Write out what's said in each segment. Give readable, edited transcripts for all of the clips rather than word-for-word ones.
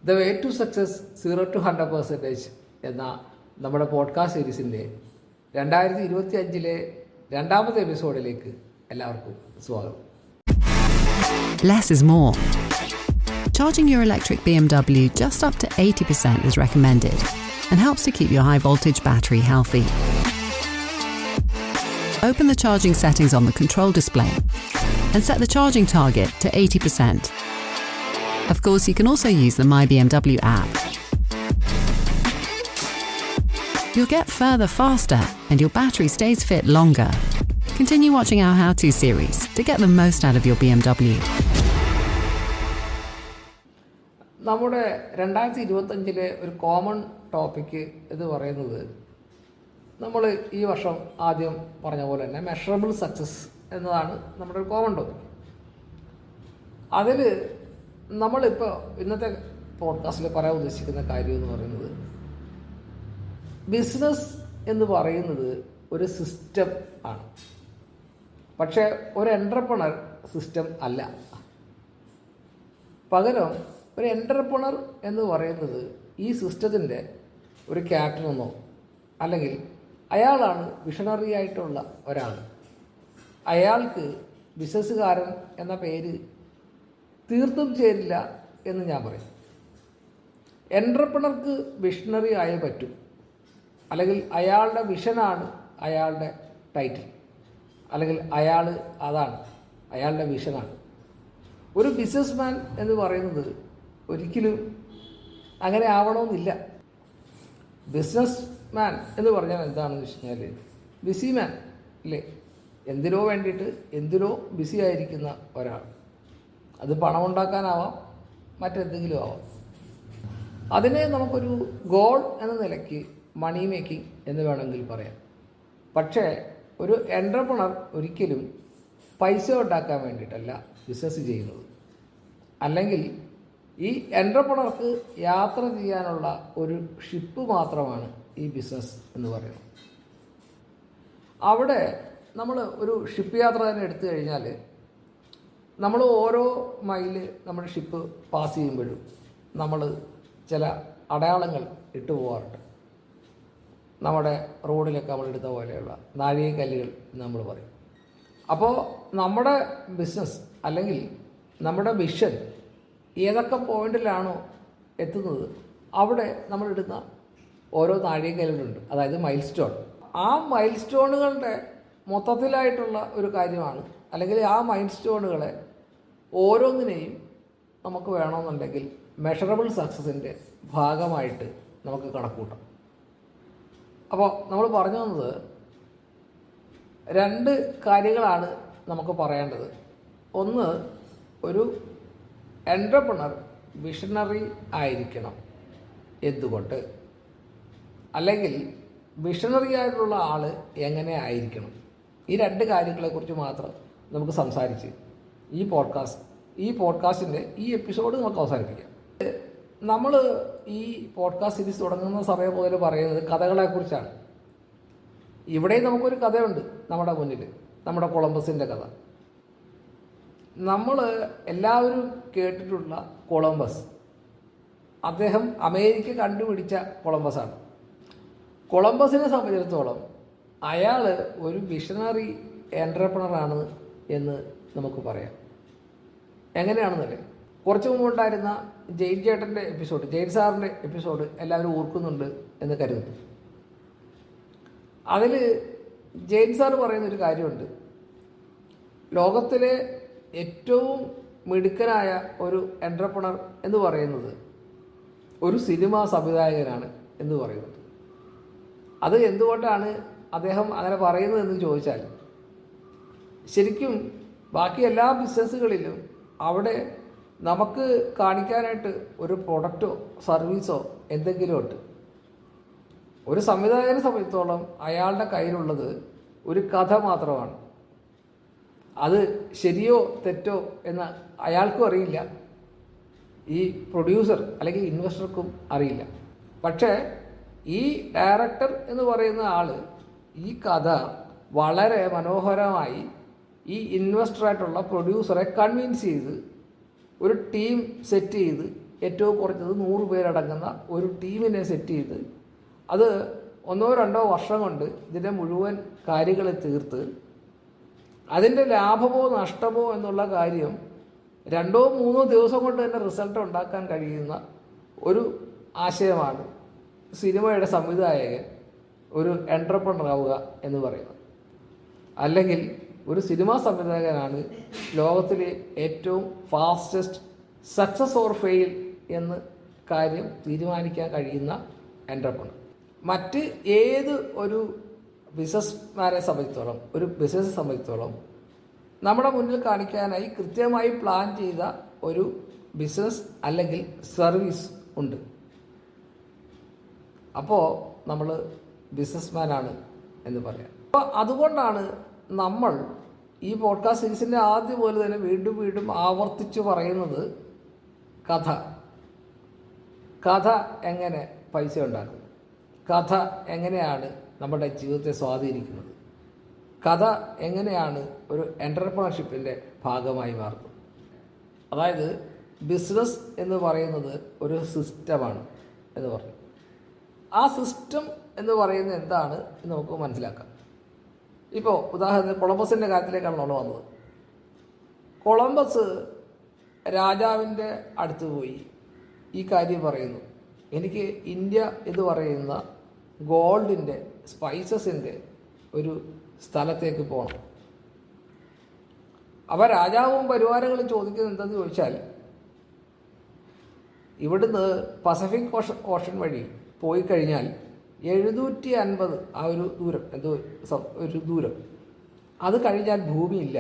The way to success 0-100% എന്ന നമ്മുടെ podcast സീരീസിൻ്റെ 2025 രണ്ടാമത്തെ എപ്പിസോഡിലേക്ക് എല്ലാവർക്കും സ്വാഗതം. Less is more. Charging your electric BMW just up to 80% is recommended and helps to keep your high voltage battery healthy. Open the charging settings on the control display and set the charging target to 80%. Of course, you can also use the My BMW app. You'll get further faster and your battery stays fit longer. Continue watching our how-to series to get the most out of your BMW. നമ്മുടെ 2025 ഒരു common topic എന്ന് പറയുന്നത് നമ്മൾ ഈ വർഷം ആദ്യം പറഞ്ഞ പോലെ തന്നെ മെഷറബിൾ സക്സസ് എന്നതാണ് നമ്മുടെ ഒരു കോമൺ ടോപ്പിക്. അതിൽ നമ്മളിപ്പോൾ ഇന്നത്തെ പോഡ്കാസ്റ്റിൽ പറയാൻ ഉദ്ദേശിക്കുന്ന കാര്യം എന്ന് പറയുന്നത് ബിസിനസ് എന്ന് പറയുന്നത് ഒരു സിസ്റ്റം ആണ്. പക്ഷേ ഒരു എൻ്റർപ്രണർ സിസ്റ്റം അല്ല. പകരം ഒരു എൻ്റർപ്രണർ എന്ന് പറയുന്നത് ഈ സിസ്റ്റത്തിൻ്റെ ഒരു ക്യാപ്റ്റനെന്നോ അല്ലെങ്കിൽ അയാളാണ് വിഷണറി ആയിട്ടുള്ള ഒരാൾ. അയാൾക്ക് ബിസിനസ്സുകാരൻ എന്ന പേര് തീർത്തും ചേരില്ല എന്ന് ഞാൻ പറയും. എൻ്റർപ്രണർക്ക് വിഷണറി ആയേ പറ്റും, അല്ലെങ്കിൽ അയാളുടെ വിഷനാണ് അയാളുടെ ടൈറ്റിൽ, അല്ലെങ്കിൽ അതാണ് അയാളുടെ വിഷനാണ്. ഒരു ബിസിനസ്മാൻ എന്ന് പറയുന്നത് ഒരിക്കലും അങ്ങനെ ആവണമെന്നില്ല. ബിസിനസ് മാൻ എന്ന് പറഞ്ഞാൽ എന്താണെന്ന് വെച്ച് കഴിഞ്ഞാൽ ബിസി മാൻ അല്ലേ, എന്തിനോ വേണ്ടിയിട്ട് എന്തിനോ ബിസി ആയിരിക്കുന്ന ഒരാൾ. അത് പണമുണ്ടാക്കാനാവാം, മറ്റെന്തെങ്കിലും ആവാം. അതിനെ നമുക്കൊരു ഗോൾ എന്ന നിലയ്ക്ക് മണി മേക്കിംഗ് എന്ന് വേണമെങ്കിൽ പറയാം. പക്ഷേ ഒരു എൻ്റർപ്രണർ ഒരിക്കലും പൈസ ഉണ്ടാക്കാൻ വേണ്ടിയിട്ടല്ല ബിസിനസ് ചെയ്യുന്നത്. അല്ലെങ്കിൽ ഈ എൻ്റർപ്രണർക്ക് യാത്ര ചെയ്യാനുള്ള ഒരു ഷിപ്പ് മാത്രമാണ് ഈ ബിസിനസ് എന്ന് പറയുന്നത്. അവിടെ നമ്മൾ ഒരു ഷിപ്പ് യാത്ര തന്നെ എടുത്തു കഴിഞ്ഞാൽ നമ്മൾ ഓരോ മൈല് നമ്മുടെ ഷിപ്പ് പാസ് ചെയ്യുമ്പോഴും നമ്മൾ ചില അടയാളങ്ങൾ ഇട്ടു പോകാറുണ്ട്. നമ്മുടെ റോഡിലൊക്കെ നമ്മൾ എടുത്ത പോലെയുള്ള നാഴികക്കല്ലുകൾ നമ്മൾ പറയും. അപ്പോൾ നമ്മുടെ ബിസിനസ് അല്ലെങ്കിൽ നമ്മുടെ വിഷൻ ഏതൊക്കെ പോയിന്റിലാണോ എത്തുന്നത് അവിടെ നമ്മളിടുന്ന ഓരോ നാഴികക്കല്ലുകളുണ്ട്, അതായത് മൈൽ സ്റ്റോൺ. ആ മൈൽ സ്റ്റോണുകളുടെ മൊത്തത്തിലായിട്ടുള്ള ഒരു കാര്യമാണ്, അല്ലെങ്കിൽ ആ മൈൽ സ്റ്റോണുകളെ ഓരോന്നിനെയും നമുക്ക് വേണമെന്നുണ്ടെങ്കിൽ മെഷറബിൾ സക്സസിൻ്റെ ഭാഗമായിട്ട് നമുക്ക് കണക്കൂട്ടാം. അപ്പോൾ നമ്മൾ പറഞ്ഞു വന്നത് രണ്ട് കാര്യങ്ങളാണ് നമുക്ക് പറയേണ്ടത്. ഒന്ന്, ഒരു എൻ്റർപ്രണർ വിഷണറി ആയിരിക്കണം. എന്തുകൊണ്ട്? അല്ലെങ്കിൽ വിഷണറി ആയിട്ടുള്ള ആൾ എങ്ങനെ ആയിരിക്കണം? ഈ രണ്ട് കാര്യങ്ങളെക്കുറിച്ച് മാത്രം നമുക്ക് സംസാരിച്ച് ഈ പോഡ്കാസ്റ്റിൻ്റെ ഈ എപ്പിസോഡ് നമുക്ക് അവസാനിപ്പിക്കാം. നമ്മൾ ഈ പോഡ്കാസ്റ്റ് സീരീസ് തുടങ്ങുന്ന സമയം മുതൽ പറയുന്നത് കഥകളെക്കുറിച്ചാണ്. ഇവിടെയും നമുക്കൊരു കഥയുണ്ട് നമ്മുടെ മുന്നിൽ, നമ്മുടെ കൊളംബസിൻ്റെ കഥ. നമ്മൾ എല്ലാവരും കേട്ടിട്ടുള്ള കൊളംബസ്, അദ്ദേഹം അമേരിക്ക കണ്ടുപിടിച്ച കൊളംബസാണ്. കൊളംബസിനെ സംബന്ധിച്ചിടത്തോളം അയാൾ ഒരു വിഷണറി എൻ്റർപ്രണറാണ് എന്ന് നമുക്ക് പറയാം. എങ്ങനെയാണെന്നല്ലേ, കുറച്ച് മുമ്പ് ഉണ്ടായിരുന്ന ജെയിൻ ചേട്ടൻ്റെ എപ്പിസോഡ്, ജെയിൻ സാറിൻ്റെ എപ്പിസോഡ് എല്ലാവരും ഓർക്കുന്നുണ്ട് എന്ന് കരുതുന്നു. അതിൽ ജെയിൻ സാർ പറയുന്നൊരു കാര്യമുണ്ട്. ലോകത്തിലെ ഏറ്റവും മിടുക്കനായ ഒരു എൻ്റർപ്രണർ എന്ന് പറയുന്നത് ഒരു സിനിമാ സംവിധായകനാണ് എന്ന് പറയുന്നത്. അത് എന്തുകൊണ്ടാണ് അദ്ദേഹം അങ്ങനെ പറയുന്നതെന്ന് ചോദിച്ചാൽ, ശരിക്കും ബാക്കി എല്ലാ ബിസിനസ്സുകളിലും അവിടെ നമുക്ക് കാണിക്കാനായിട്ട് ഒരു പ്രൊഡക്റ്റോ സർവീസോ എന്തെങ്കിലും ഉണ്ട്. ഒരു സംവിധായകനെ സംബന്ധിച്ചിടത്തോളം അയാളുടെ കയ്യിലുള്ളത് ഒരു കഥ മാത്രമാണ്. അത് ശരിയോ തെറ്റോ എന്ന് അയാൾക്കും അറിയില്ല, ഈ പ്രൊഡ്യൂസർ അല്ലെങ്കിൽ ഇൻവെസ്റ്റർക്കും അറിയില്ല. പക്ഷേ ഈ ഡയറക്ടർ എന്ന് പറയുന്ന ആൾ ഈ കഥ വളരെ മനോഹരമായി ഈ ഇൻവെസ്റ്ററായിട്ടുള്ള പ്രൊഡ്യൂസറെ കൺവിൻസ് ചെയ്ത് ഒരു ടീം സെറ്റ് ചെയ്ത് ഏറ്റവും കുറഞ്ഞത് 100 പേരടങ്ങുന്ന ഒരു ടീമിനെ സെറ്റ് ചെയ്ത് അത് 1-2 വർഷം കൊണ്ട് ഇതിൻ്റെ മുഴുവൻ കാര്യങ്ങൾ തീർത്ത് അതിൻ്റെ ലാഭമോ നഷ്ടമോ എന്നുള്ള കാര്യം 2-3 ദിവസം കൊണ്ട് തന്നെ റിസൾട്ട് ഉണ്ടാക്കാൻ കഴിയുന്ന ഒരു ആശയമാണ് സിനിമയുടെ സംവിധായകൻ ഒരു എൻ്റർപ്രണർ ആവുക എന്ന് പറയുന്നത്. അല്ലെങ്കിൽ ഒരു സിനിമാ സംവിധായകനാണ് ലോകത്തിലെ ഏറ്റവും ഫാസ്റ്റസ്റ്റ് സക്സസ് ഓർ ഫെയിൽ എന്ന് കാര്യം തീരുമാനിക്കാൻ കഴിയുന്ന എൻ്റർപ്രണർ. മറ്റ് ഏത് ഒരു ബിസിനസ്മാനെ സംബന്ധിച്ചോളം, ഒരു ബിസിനസ് സംബന്ധിച്ചോളം നമ്മുടെ മുന്നിൽ കാണിക്കാനായി കൃത്യമായി പ്ലാൻ ചെയ്ത ഒരു ബിസിനസ് അല്ലെങ്കിൽ സർവീസ് ഉണ്ട്. അപ്പോൾ നമ്മൾ ബിസിനസ്മാനാണ് എന്ന് പറയാം. അപ്പോൾ അതുകൊണ്ടാണ് നമ്മൾ ഈ പോഡ്കാസ്റ്റ് സീരീസിൻ്റെ ആദ്യം പോലെ തന്നെ വീണ്ടും വീണ്ടും ആവർത്തിച്ച് പറയുന്നത് കഥ എങ്ങനെ പൈസ ഉണ്ടാക്കും, കഥ എങ്ങനെയാണ് നമ്മുടെ ജീവിതത്തെ സ്വാധീനിക്കുന്നത്, കഥ എങ്ങനെയാണ് ഒരു എൻ്റർപ്രണർഷിപ്പിൻ്റെ ഭാഗമായി മാറുന്നത്. അതായത് ബിസിനസ് എന്ന് പറയുന്നത് ഒരു സിസ്റ്റമാണ് എന്ന് പറയും. ആ സിസ്റ്റം എന്ന് പറയുന്നത് എന്താണ് എന്ന് നമുക്ക് മനസ്സിലാക്കാം. ഇപ്പോൾ ഉദാഹരണത്തിന് കൊളംബസിൻ്റെ കാര്യത്തിലേക്കാണ് നമ്മൾ വന്നത്. കൊളംബസ് രാജാവിൻ്റെ അടുത്ത് പോയി ഈ കാര്യം പറയുന്നു, എനിക്ക് ഇന്ത്യ എന്ന് പറയുന്ന ഗോൾഡിൻ്റെ സ്പൈസസിൻ്റെ ഒരു സ്ഥലത്തേക്ക് പോകണം. അപ്പോൾ രാജാവും പരിവാരങ്ങളും ചോദിക്കുന്നത് എന്തെന്ന് ചോദിച്ചാൽ, ഇവിടുന്ന് പസഫിക് ഓഷൻ വഴി പോയി കഴിഞ്ഞാൽ 750 ആ ഒരു ദൂരം, ഒരു ദൂരം, അത് കഴിഞ്ഞാൽ ഭൂമിയില്ല.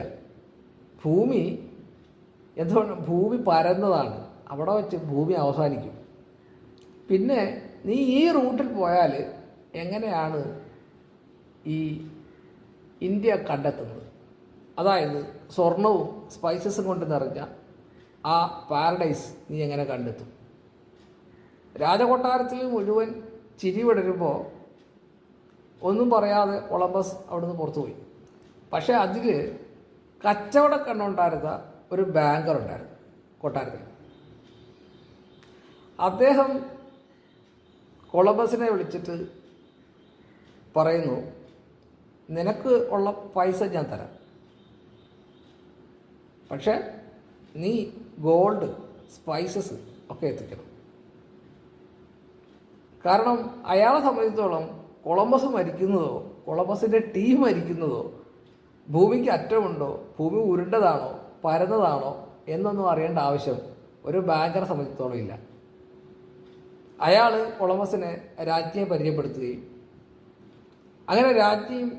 ഭൂമി പരന്നതാണ്, അവിടെ വെച്ച് ഭൂമി അവസാനിക്കും. പിന്നെ നീ ഈ റൂട്ടിൽ പോയാൽ എങ്ങനെയാണ് ഈ ഇന്ത്യ കണ്ടെത്തുന്നത്? അതായത് സ്വർണവും സ്പൈസസും കൊണ്ട് നിറഞ്ഞ ആ പാരഡൈസ് നീ എങ്ങനെ കണ്ടെത്തും? രാജകൊട്ടാരത്തിൽ മുഴുവൻ ചിരി വിടരുമ്പോൾ ഒന്നും പറയാതെ കൊളംബസ് അവിടുന്ന് പുറത്തുപോയി. പക്ഷേ അതിൽ കച്ചവട കണ്ണുണ്ടായിരുന്ന ഒരു ബാങ്കർ ഉണ്ടായിരുന്നു കൊട്ടാരത്തിൽ. അദ്ദേഹം കൊളംബസിനെ വിളിച്ചിട്ട് പറയുന്നു, നിനക്ക് ഉള്ള പൈസ ഞാൻ തരാം, പക്ഷേ നീ ഗോൾഡ് സ്പൈസസ് ഒക്കെ എത്തിക്കണം. കാരണം അയാളെ സംബന്ധിച്ചിടത്തോളം കൊളംബസ് മരിക്കുന്നതോ കൊളംബസിൻ്റെ ടീം മരിക്കുന്നതോ ഭൂമിക്ക് അറ്റമുണ്ടോ, ഭൂമി ഉരുണ്ടതാണോ പരന്നതാണോ എന്നൊന്നും അറിയേണ്ട ആവശ്യം ഒരു ബാങ്കറെ സംബന്ധിച്ചിടത്തോളം ഇല്ല. അയാൾ കൊളംബസിനെ രാജ്ഞിയെ പരിചയപ്പെടുത്തുകയും അങ്ങനെ രാജ്ഞിയും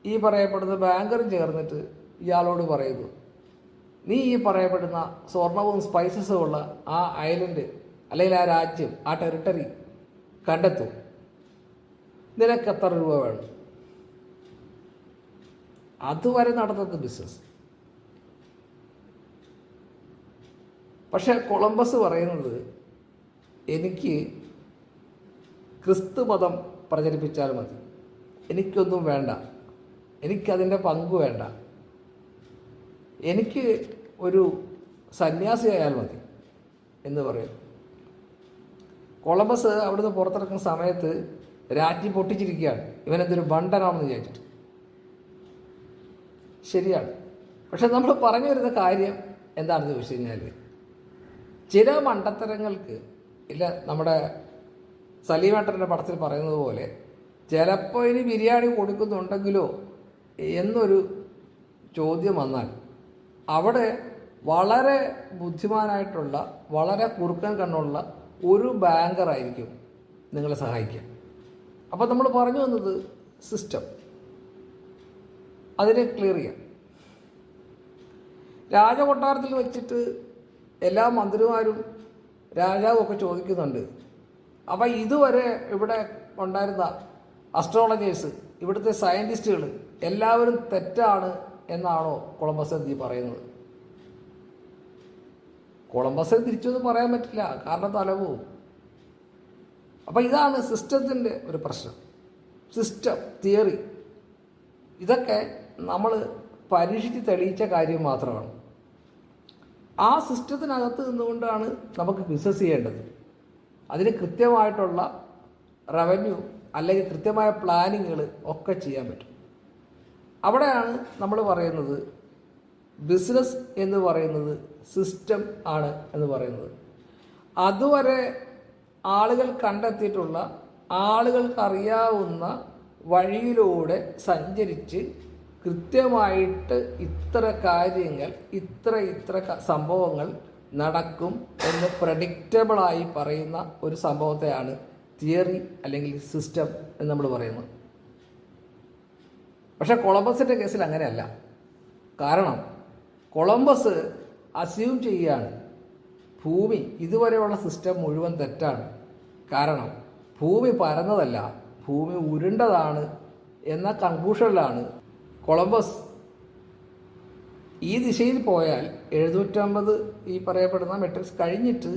ഈ പറയപ്പെടുന്ന ബാങ്കറും ചേർന്നിട്ട് ഇയാളോട് പറയുന്നു, നീ ഈ പറയപ്പെടുന്ന സ്വർണവും സ്പൈസസും ഉള്ള ആ ഐലൻഡ് അല്ലെങ്കിൽ ആ രാജ്യം, ആ ടെറിട്ടറി കണ്ടെത്തും, നിനക്ക് എത്ര രൂപ വേണം? അതുവരെ നടന്നത് ബിസിനസ്. പക്ഷെ കൊളംബസ് പറയുന്നത്, എനിക്ക് ക്രിസ്തു മതം പ്രചരിപ്പിച്ചാൽ മതി, എനിക്കൊന്നും വേണ്ട, എനിക്കതിൻ്റെ പങ്ക് വേണ്ട, എനിക്ക് ഒരു സന്യാസിയായാൽ മതി എന്ന് പറയും. കൊളംബസ് അവിടുന്ന് പുറത്തിറക്കുന്ന സമയത്ത് രാജ്ഞി പൊട്ടിച്ചിരിക്കുകയാണ്, ഇവനെന്തൊരു ബണ്ടനാണെന്ന് വിചാരിച്ചിട്ട്. ശരിയാണ്. പക്ഷെ നമ്മൾ പറഞ്ഞു വരുന്ന കാര്യം എന്താണെന്ന് ചോദിച്ചു കഴിഞ്ഞാൽ, ചില മണ്ടത്തരങ്ങൾക്ക് ഇല്ല, നമ്മുടെ സലീമേട്ടൻ്റെ പടത്തിൽ പറയുന്നത് പോലെ ചിലപ്പോൾ ഇനി ബിരിയാണി കൊടുക്കുന്നുണ്ടെങ്കിലോ എന്നൊരു ചോദ്യം വന്നാൽ അവിടെ വളരെ ബുദ്ധിമാനായിട്ടുള്ള, വളരെ കുറുക്കൻ കണ്ണുള്ള ഒരു ബാങ്കറായിരിക്കും നിങ്ങളെ സഹായിക്കുക. അപ്പോൾ നമ്മൾ പറഞ്ഞു വന്നത് സിസ്റ്റം, അതിനെ ക്ലിയർ ചെയ്യാം. രാജകൊട്ടാരത്തിൽ വെച്ചിട്ട് എല്ലാ മന്ത്രിമാരും രാജാവും ഒക്കെ ചോദിക്കുന്നുണ്ട്, അപ്പം ഇതുവരെ ഇവിടെ ഉണ്ടായിരുന്ന അസ്ട്രോളജേഴ്സ്, ഇവിടുത്തെ സയൻറ്റിസ്റ്റുകൾ എല്ലാവരും തെറ്റാണ് എന്നാണോ കൊളംബസ് നീ പറയുന്നത്? കൊളംബസിന് തിരിച്ചൊന്നും പറയാൻ പറ്റില്ല, കാരണം തലപോവും. അപ്പം ഇതാണ് സിസ്റ്റത്തിൻ്റെ ഒരു പ്രശ്നം. സിസ്റ്റം, തിയറി, ഇതൊക്കെ നമ്മൾ പരീക്ഷിച്ച് തെളിയിച്ച കാര്യം മാത്രമാണ്. ആ സിസ്റ്റത്തിനകത്ത് നിന്നുകൊണ്ടാണ് നമുക്ക് ബിസിനസ് ചെയ്യേണ്ടത്. അതിന് കൃത്യമായിട്ടുള്ള റവന്യൂ അല്ലെങ്കിൽ കൃത്യമായ പ്ലാനിങ്ങുകൾ ഒക്കെ ചെയ്യാൻ പറ്റും. അവിടെയാണ് നമ്മൾ പറയുന്നത് ബിസിനസ് എന്ന് പറയുന്നത് സിസ്റ്റം ആണ് എന്ന് പറയുന്നത്. അതുവരെ ആളുകൾ കണ്ടെത്തിയിട്ടുള്ള, ആളുകൾക്കറിയാവുന്ന വഴിയിലൂടെ സഞ്ചരിച്ച് കൃത്യമായിട്ട് ഇത്ര കാര്യങ്ങൾ, ഇത്ര സംഭവങ്ങൾ നടക്കും എന്ന് പ്രഡിക്റ്റബിളായി പറയുന്ന ഒരു സംഭവത്തെയാണ് തിയറി അല്ലെങ്കിൽ സിസ്റ്റം എന്ന് നമ്മൾ പറയുന്നത്. പക്ഷേ കൊളംബസിൻ്റെ കേസിൽ അങ്ങനെയല്ല. കാരണം കൊളംബസ് അസ്യൂം ചെയ്യുകയാണ് ഭൂമി ഇതുവരെയുള്ള സിസ്റ്റം മുഴുവൻ തെറ്റാണ്. കാരണം ഭൂമി പരന്നതല്ല, ഭൂമി ഉരുണ്ടതാണ് എന്ന കൺക്ലൂഷനിലാണ് കൊളംബസ് ഈ ദിശയിൽ പോയാൽ 750 ഈ പറയപ്പെടുന്ന മെട്രിക്സ് കഴിഞ്ഞിട്ട്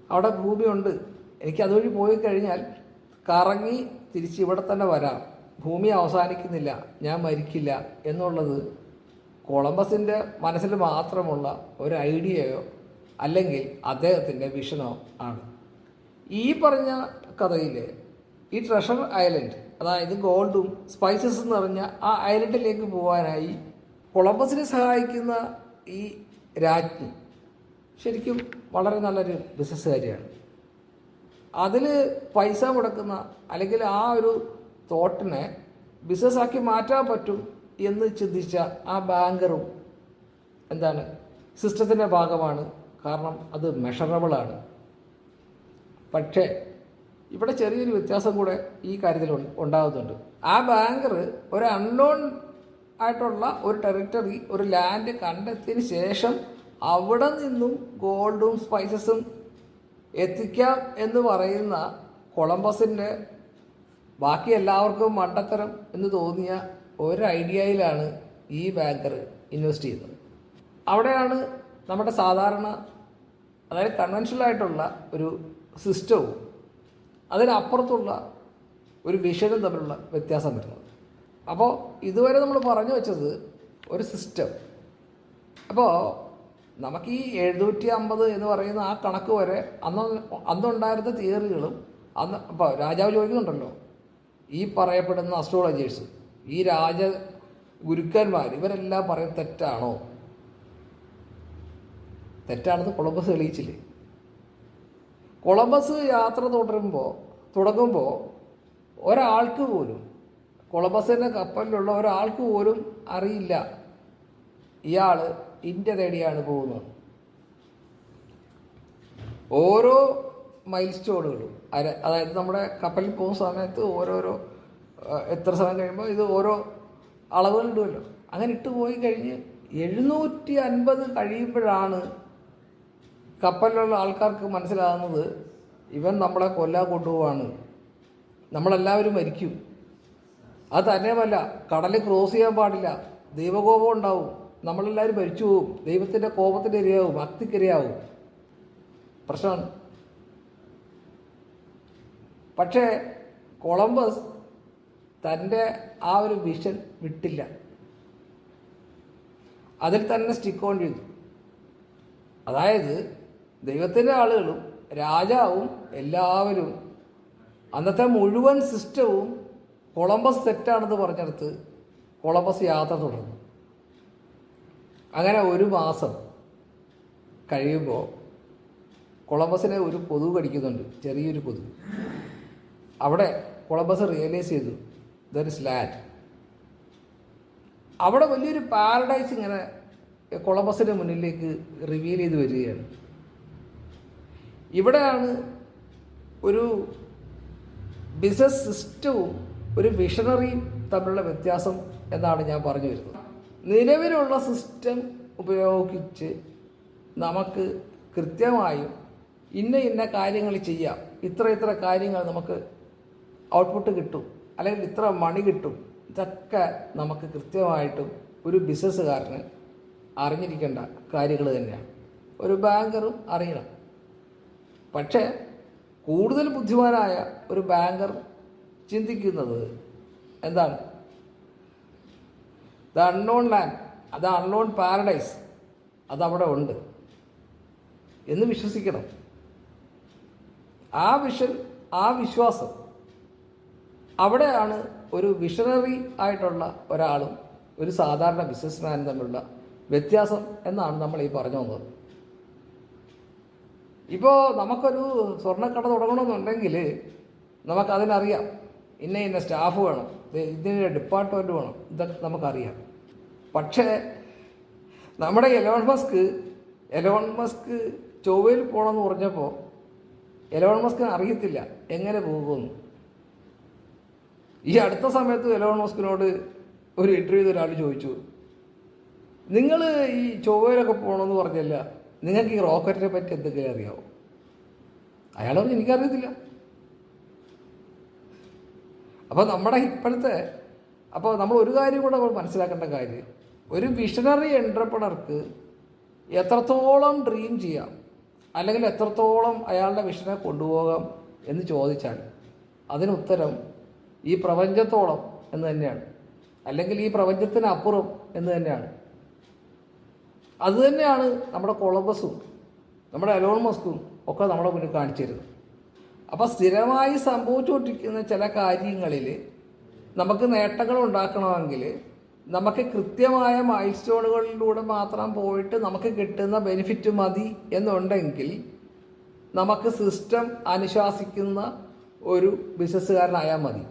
അവിടെ ഭൂമിയുണ്ട്, എനിക്ക് അതുവഴി പോയി കഴിഞ്ഞാൽ കറങ്ങി തിരിച്ച് ഇവിടെ തന്നെ വരാം, ഭൂമി അവസാനിക്കുന്നില്ല, ഞാൻ മരിക്കില്ല എന്നുള്ളത് കൊളംബസിൻ്റെ മനസ്സിൽ മാത്രമുള്ള ഒരു ഐഡിയയോ അല്ലെങ്കിൽ അദ്ദേഹത്തിൻ്റെ വിഷനോ ആണ്. ഈ പറഞ്ഞ കഥയിൽ ഈ ട്രഷർ ഐലൻഡ്, അതായത് ഗോൾഡും സ്പൈസസും നിറഞ്ഞ ആ ഐലൻഡിലേക്ക് പോകാനായി കൊളംബസിനെ സഹായിക്കുന്ന ഈ രാജ്ഞി ശരിക്കും വളരെ നല്ലൊരു ബിസിനസ്സുകാരിയാണ്. അതിൽ പൈസ മുടക്കുന്ന അല്ലെങ്കിൽ ആ ഒരു തോട്ടിനെ ബിസിനസ്സാക്കി മാറ്റാൻ പറ്റും എന്ന് ചിന്തിച്ച ആ ബാങ്കറും എന്താണ് സിസ്റ്റത്തിൻ്റെ ഭാഗമാണ്. കാരണം അത് മെഷറബിളാണ്. പക്ഷേ ഇവിടെ ചെറിയൊരു വ്യത്യാസം കൂടെ ഈ കാര്യത്തിൽ ഉണ്ടാകുന്നുണ്ട്. ആ ബാങ്കർ ഒരു അൺനോൺ ആയിട്ടുള്ള ഒരു ടെറിട്ടറി, ഒരു ലാൻഡ് കണ്ടെത്തിയതിന് ശേഷം അവിടെ നിന്നും ഗോൾഡും സ്പൈസസും എത്തിക്കാം എന്ന് പറയുന്ന കൊളംബസിൻ്റെ ബാക്കി എല്ലാവർക്കും മണ്ടത്തരം എന്ന് തോന്നിയ ഒരു ഐഡിയയിലാണ് ഈ ബാങ്കർ ഇൻവെസ്റ്റ് ചെയ്യുന്നത്. അവിടെയാണ് നമ്മുടെ സാധാരണ, അതായത് കൺവെൻഷനലായിട്ടുള്ള ഒരു സിസ്റ്റവും അതിനപ്പുറത്തുള്ള ഒരു വിഷനും തമ്മിലുള്ള വ്യത്യാസം വരുന്നത്. അപ്പോൾ ഇതുവരെ നമ്മൾ പറഞ്ഞു വെച്ചത് ഒരു സിസ്റ്റം. അപ്പോൾ നമുക്ക് ഈ 750 എന്ന് പറയുന്ന ആ കണക്ക് വരെ അന്നുണ്ടായിരുന്ന തിയറികളും അപ്പോൾ രാജാവ് ചോദിക്കുന്നുണ്ടല്ലോ, ഈ പറയപ്പെടുന്ന അസ്ട്രോളജേഴ്സ്, ഈ ഗുരുക്കന്മാർ ഇവരെല്ലാം പറയുന്നത് തെറ്റാണോ? തെറ്റാണെന്ന് കൊളംബസ് തെളിയിച്ചില്ലേ? കൊളംബസ് യാത്ര തുടങ്ങുമ്പോൾ ഒരാൾക്ക് പോലും, കൊളംബസിൻ്റെ കപ്പലിലുള്ള ഒരാൾക്ക് പോലും അറിയില്ല ഇയാൾ ഇന്ത്യ തേടിയാണ് പോകുന്നത്. ഓരോ മൈൽ സ്റ്റോണുകളും, അതായത് നമ്മുടെ കപ്പലിൽ പോകുന്ന സമയത്ത് ഓരോരോ എത്ര സമയം കഴിയുമ്പോൾ ഇത് ഓരോ അളവുകൾ ഇടുമല്ലോ, അങ്ങനെ ഇട്ട് പോയി കഴിഞ്ഞ് 750 കഴിയുമ്പോഴാണ് കപ്പലിലുള്ള ആൾക്കാർക്ക് മനസ്സിലാകുന്നത് ഇവൻ നമ്മളെ കൊല്ലാൻ കൊണ്ടുപോവാണ്, നമ്മളെല്ലാവരും മരിക്കും. അത് തന്നെയുമല്ല, കടൽ ക്രോസ് ചെയ്യാൻ പാടില്ല, ദൈവകോപം ഉണ്ടാവും, നമ്മളെല്ലാവരും മരിച്ചു പോവും, ദൈവത്തിൻ്റെ കോപത്തിൻ്റെ ഇരയാവും, അഗ്നിക്കിരയാവും. പ്രശ്നമാണ്. പക്ഷേ കൊളംബസ് തൻ്റെ ആ ഒരു വിഷൻ വിട്ടില്ല, അതിൽ തന്നെ സ്റ്റിക്ക് ഓൺ ചെയ്തു. അതായത് ദൈവത്തിൻ്റെ ആളുകളും രാജാവും എല്ലാവരും അന്നത്തെ മുഴുവൻ സിസ്റ്റവും കൊളംബസ് തെറ്റാണെന്ന് പറഞ്ഞെടുത്ത് കൊളംബസ് യാത്ര തുടർന്നു. അങ്ങനെ 1 മാസം കഴിയുമ്പോൾ കൊളംബസിനെ ഒരു കൊതുക് കടിക്കുന്നുണ്ട്, ചെറിയൊരു കൊതുക്. അവിടെ കൊളംബസ് റിയലൈസ് ചെയ്തു ദർ ഇസ് ലാൻഡ്. അവിടെ വലിയൊരു പാരഡൈസ് ഇങ്ങനെ കൊളംബസിൻ്റെ മുന്നിലേക്ക് റിവീൽ ചെയ്ത് വരികയാണ്. ഇവിടെയാണ് ഒരു ബിസിനസ് സിസ്റ്റവും ഒരു വിഷണറിയും തമ്മിലുള്ള വ്യത്യാസം എന്നാണ് ഞാൻ പറഞ്ഞു വരുന്നത്. നിലവിലുള്ള സിസ്റ്റം ഉപയോഗിച്ച് നമുക്ക് കൃത്യമായും ഇന്ന കാര്യങ്ങൾ ചെയ്യാം, ഇത്ര കാര്യങ്ങൾ നമുക്ക് ഔട്ട്പുട്ട് കിട്ടും, അല്ലെങ്കിൽ ഇത്ര മണി കിട്ടും, ഇതൊക്കെ നമുക്ക് കൃത്യമായിട്ടും ഒരു ബിസിനസ്സുകാരന് അറിഞ്ഞിരിക്കേണ്ട കാര്യങ്ങൾ തന്നെയാണ്. ഒരു ബാങ്കറും അറിയണം. പക്ഷേ കൂടുതൽ ബുദ്ധിമാനായ ഒരു ബാങ്കർ ചിന്തിക്കുന്നത് എന്താണ്? ദ അൺനോൺ ലാൻഡ്, അത് അൺനോൺ പാരഡൈസ്, അതവിടെ ഉണ്ട്. എന്ന് വിശ്വസിക്കണം. ആ വിഷൻ, ആ വിശ്വാസം, അവിടെയാണ് ഒരു വിഷണറി ആയിട്ടുള്ള ഒരാളും ഒരു സാധാരണ ബിസിനസ്മാനും തമ്മിലുള്ള വ്യത്യാസം എന്നാണ് നമ്മൾ ഈ പറഞ്ഞു വന്നത്. ഇപ്പോൾ നമുക്കൊരു സ്വർണ്ണക്കട തുടങ്ങണമെന്നുണ്ടെങ്കിൽ നമുക്കതിനറിയാം, ഇന്ന സ്റ്റാഫ് വേണം, ഇതിൻ്റെ ഡിപ്പാർട്ട്മെൻറ്റ് വേണം, ഇതൊക്കെ നമുക്കറിയാം. പക്ഷേ നമ്മുടെ എലോൺ മസ്ക് ചൊവ്വയിൽ പോകണമെന്ന് പറഞ്ഞപ്പോൾ എലോൺ മസ്കിന് അറിയത്തില്ല എങ്ങനെ പോകുമെന്ന്. ഈ അടുത്ത സമയത്ത് എലോൺ മസ്കിനോട് ഒരു ഇൻ്റർവ്യൂ ചെയ്ത ഒരാൾ ചോദിച്ചു, നിങ്ങൾ ഈ ചൊവ്വയിലൊക്കെ പോകണമെന്ന് പറഞ്ഞല്ല, നിങ്ങൾക്ക് ഈ റോക്കറ്റിനെ പറ്റി എന്തെങ്കിലും അറിയാമോ? അയാൾ പറഞ്ഞു എനിക്കറിയത്തില്ല. അപ്പോൾ നമ്മുടെ ഇപ്പോഴത്തെ നമ്മൾ ഒരു കാര്യം കൂടെ നമ്മൾ മനസ്സിലാക്കേണ്ട കാര്യം, ഒരു വിഷണറി എൻ്റർപ്രണർക്ക് എത്രത്തോളം ഡ്രീം ചെയ്യാം, അല്ലെങ്കിൽ എത്രത്തോളം അയാളുടെ വിഷനെ കൊണ്ടുപോകാം എന്ന് ചോദിച്ചാൽ അതിനുത്തരം ഈ പ്രപഞ്ചത്തോളം എന്ന് തന്നെയാണ്, അല്ലെങ്കിൽ ഈ പ്രപഞ്ചത്തിനപ്പുറം എന്ന് തന്നെയാണ്. അതുതന്നെയാണ് നമ്മുടെ കൊളംബസും നമ്മുടെ എലോൺ മസ്കും ഒക്കെ നമ്മുടെ മുന്നിൽ കാണിച്ചിരുന്നത്. അപ്പോൾ സ്ഥിരമായി സംഭവിച്ചുകൊണ്ടിരിക്കുന്ന ചില കാര്യങ്ങളിൽ നമുക്ക് നേട്ടങ്ങൾ ഉണ്ടാക്കണമെങ്കിൽ നമുക്ക് കൃത്യമായ മൈൽ സ്റ്റോണുകളിലൂടെ മാത്രം പോയിട്ട് നമുക്ക് കിട്ടുന്ന ബെനിഫിറ്റ് മതി എന്നുണ്ടെങ്കിൽ നമുക്ക് സിസ്റ്റം അനുശാസിക്കുന്ന ഒരു ബിസിനസ്സുകാരനായാൽ മതി.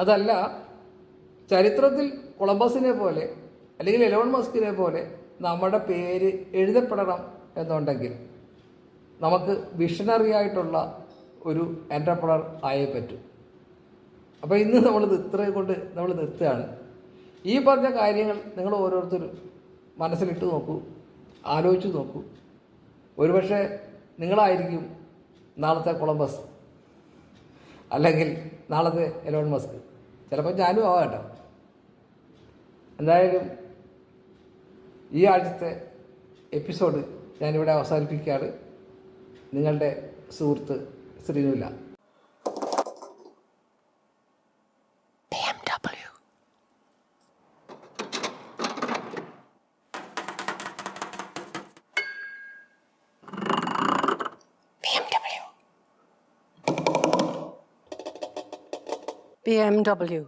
അതല്ല ചരിത്രത്തിൽ കൊളംബസിനെ പോലെ അല്ലെങ്കിൽ എലോൺ മസ്കിനെ പോലെ നമ്മുടെ പേര് എഴുതപ്പെടണം എന്നുണ്ടെങ്കിൽ നമുക്ക് വിഷണറി ആയിട്ടുള്ള ഒരു എൻ്റർപ്രണർ ആയേ പറ്റൂ. അപ്പോൾ ഇന്ന് ഇത്രയും കൊണ്ട് നമ്മൾ നിർത്തുകയാണ്. ഈ പറഞ്ഞ കാര്യങ്ങൾ നിങ്ങൾ ഓരോരുത്തരും മനസ്സിലിട്ട് നോക്കൂ, ആലോചിച്ച് നോക്കൂ. ഒരുപക്ഷെ നിങ്ങളായിരിക്കും നാളത്തെ കൊളംബസ്, അല്ലെങ്കിൽ നാളത്തെ എലോൺ മസ്ക്, ചിലപ്പോൾ ഞാനും ആവാം കേട്ടോ. എന്തായാലും ഈ ആഴ്ചത്തെ എപ്പിസോഡ് ഞാനിവിടെ അവസാനിപ്പിക്കുകയാണ്. നിങ്ങളുടെ സുഹൃത്ത് ശ്രീനുല. BMW.